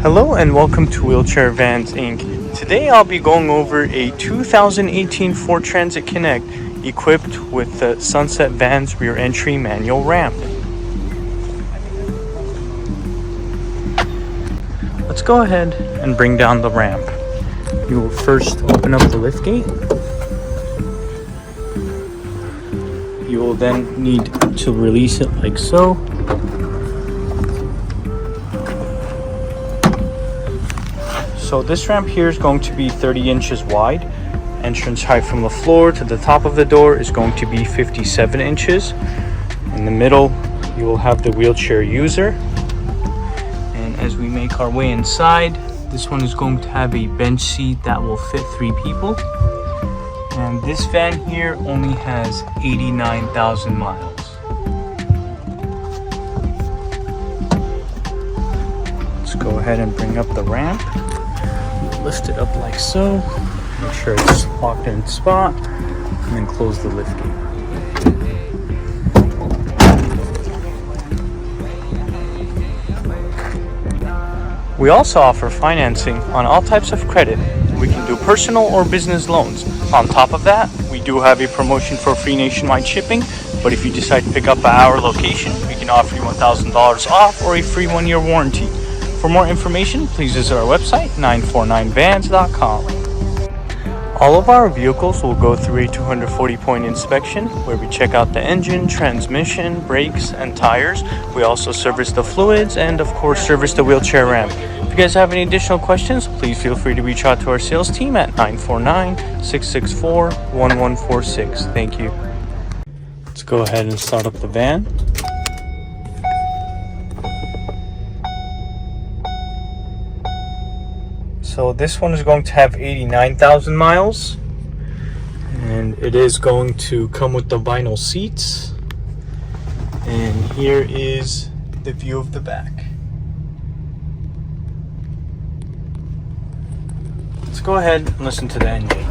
Hello and welcome to Wheelchair Vans Inc. Today I'll be going over a 2018 Ford Transit Connect equipped with the Sunset Vans rear entry manual ramp. Let's go ahead and bring down the ramp. You will first open up the lift gate. You will then need to release it like so. So this ramp here is going to be 30 inches wide. Entrance height from the floor to the top of the door is going to be 57 inches. In the middle, you will have the wheelchair user. And as we make our way inside, this one is going to have a bench seat that will fit 3 people. And this van here only has 89,000 miles. Let's go ahead and bring up the ramp. Lift it up like so, make sure it's locked in spot, and then close the lift gate. We also offer financing on all types of credit. We can do personal or business loans. On top of that, we do have a promotion for free nationwide shipping, but if you decide to pick up at our location, we can offer you $1,000 off or a free 1-year warranty. For more information, please visit our website, 949vans.com. All of our vehicles will go through a 240-point inspection where we check out the engine, transmission, brakes, and tires. We also service the fluids and, of course, service the wheelchair ramp. If you guys have any additional questions, please feel free to reach out to our sales team at 949-664-1146. Thank you. Let's go ahead and start up the van. So this one is going to have 89,000 miles, and it is going to come with the vinyl seats. And here is the view of the back. Let's go ahead and listen to the engine.